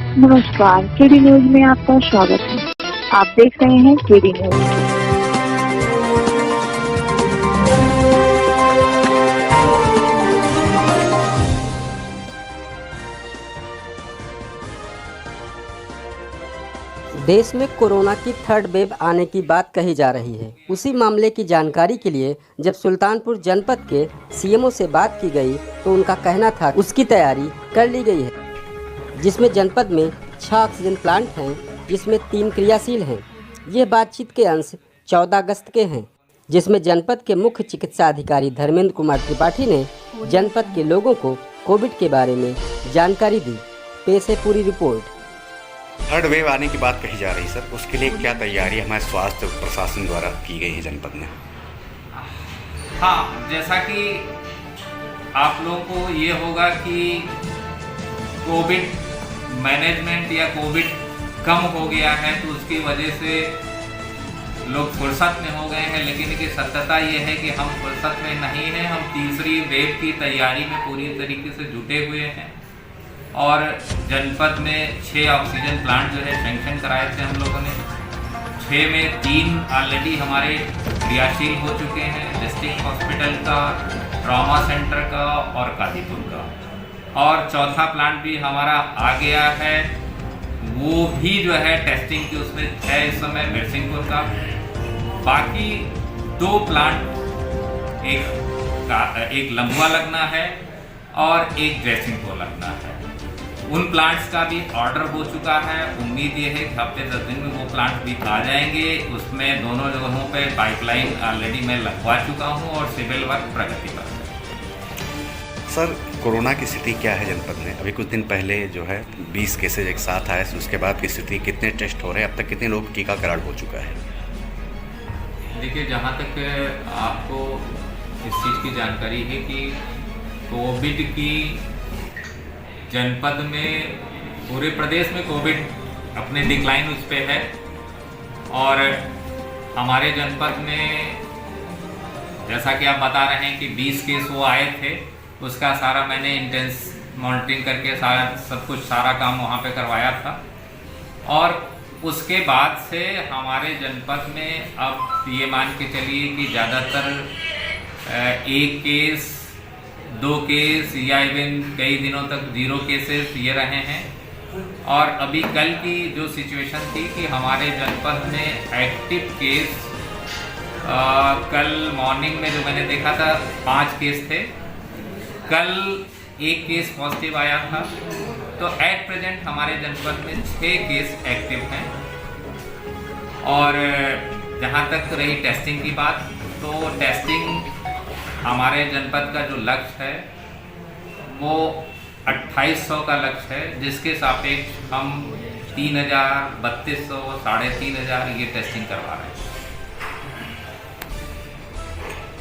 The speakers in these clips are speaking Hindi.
नमस्कार, केडी न्यूज में आपका स्वागत है। आप देख रहे हैं केडी न्यूज। देश में कोरोना की थर्ड वेव आने की बात कही जा रही है। उसी मामले की जानकारी के लिए जब सुल्तानपुर जनपद के सीएमओ से बात की गई तो उनका कहना था उसकी तैयारी कर ली गई है, जिसमें जनपद में 6 ऑक्सीजन प्लांट हैं, जिसमें 3 क्रियाशील हैं। ये बातचीत के अंश 14 अगस्त के हैं, जिसमें जनपद के मुख्य चिकित्सा अधिकारी धर्मेंद्र कुमार त्रिपाठी ने जनपद के लोगों को कोविड के बारे में जानकारी दी। पेश है पूरी रिपोर्ट। थर्ड वेव आने की बात कही जा रही है सर, उसके लिए क्या तैयारी हमारे स्वास्थ्य प्रशासन द्वारा की गई है जनपद में? हाँ, जैसा कि आप लोगों को ये होगा कि कोविड मैनेजमेंट या कोविड कम हो गया है तो उसकी वजह से लोग फुर्सत में हो गए हैं, लेकिन इसकी सत्यता ये है कि हम फुर्सत में नहीं हैं। हम तीसरी वेव की तैयारी में पूरी तरीके से जुटे हुए हैं और जनपद में 6 ऑक्सीजन प्लांट जो है सैंक्शन कराए थे हम लोगों ने। 6 में 3 ऑलरेडी हमारे क्रियाशील हो चुके हैं, डिस्ट्रिक्ट हॉस्पिटल का, ट्रॉमा सेंटर का और कादीपुर का, और चौथा प्लांट भी हमारा आ गया है। वो भी जो है टेस्टिंग की उसमें है इस समय बिरसिंहपुर का। बाकी 2 प्लांट, एक लंबुआ लगना है और एक जयसिंहपुर लगना है। उन प्लांट्स का भी ऑर्डर हो चुका है। उम्मीद ये है कि हफ्ते 10 दिन में वो प्लांट भी आ जाएंगे। उसमें दोनों जगहों पे पाइपलाइन ऑलरेडी मैं लगवा चुका हूँ और सिविल वर्क प्रगति पर है। सर, कोरोना की स्थिति क्या है जनपद में? अभी कुछ दिन पहले जो है 20 केसेज एक साथ आए, उसके बाद की स्थिति, कितने टेस्ट हो रहे हैं, अब तक कितने लोग टीकाकरण हो चुका है? देखिए, जहाँ तक आपको इस चीज़ की जानकारी है कि कोविड की जनपद में, पूरे प्रदेश में कोविड अपने डिक्लाइन उस पे है और हमारे जनपद में जैसा कि आप बता रहे हैं कि 20 केस वो आए थे, उसका सारा मैंने इंटेंस मॉनिटरिंग करके सारा काम वहाँ पे करवाया था। और उसके बाद से हमारे जनपद में अब ये मान के चलिए कि ज़्यादातर 1 केस, 2 केस या इवन कई दिनों तक 0 केसेस ये रहे हैं। और अभी कल की जो सिचुएशन थी कि हमारे जनपद में एक्टिव केस कल मॉर्निंग में जो मैंने देखा था 5 केस थे, कल 1 केस पॉजिटिव आया था। तो एट प्रेजेंट हमारे जनपद में 6 केस एक्टिव हैं। और जहाँ तक रही टेस्टिंग की बात, तो टेस्टिंग हमारे जनपद का जो लक्ष्य है वो 2800 का लक्ष्य है, जिसके सापेक्ष हम 3000, 3200, 3500 ये टेस्टिंग करवा रहे हैं।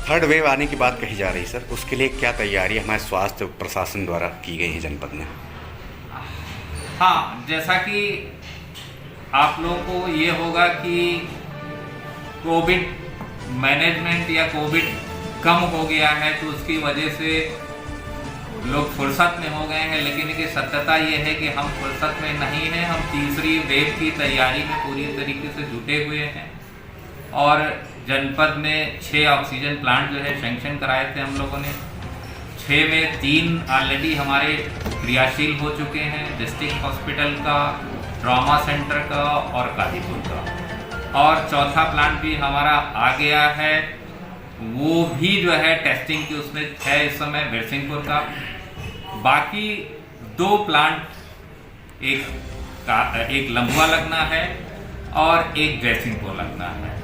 थर्ड वेव आने की बात कही जा रही है सर, उसके लिए क्या तैयारी हमारे स्वास्थ्य प्रशासन द्वारा की गई है जनपद में? हाँ, जैसा कि आप लोगों को ये होगा कि कोविड मैनेजमेंट या कोविड कम हो गया है तो उसकी वजह से लोग फुर्सत में हो गए हैं, लेकिन इसकी सत्यता ये है कि हम फुर्सत में नहीं हैं। हम तीसरी वेव की तैयारी में पूरी तरीके से जुटे हुए हैं और जनपद में 6 ऑक्सीजन प्लांट जो है सैंक्शन कराए थे हम लोगों ने। 6 में 3 ऑलरेडी हमारे क्रियाशील हो चुके हैं, डिस्ट्रिक्ट हॉस्पिटल का, ट्रॉमा सेंटर का और कादीपुर का, और चौथा प्लांट भी हमारा आ गया है। वो भी जो है टेस्टिंग की उसमें है इस समय बिरसिंहपुर का। बाकी 2 प्लांट, एक लंबुआ लगना है और एक जयसिंहपुर लगना है।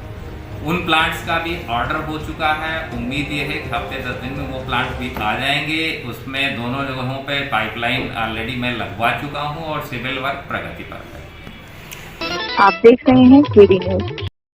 उन प्लांट्स का भी ऑर्डर हो चुका है। उम्मीद ये है कि हफ्ते 10 दिन में वो प्लांट भी आ जाएंगे। उसमें दोनों जगहों पे पाइपलाइन ऑलरेडी मैं लगवा चुका हूँ और सिविल वर्क प्रगति पर है। आप देख रहे हैं केडी न्यूज।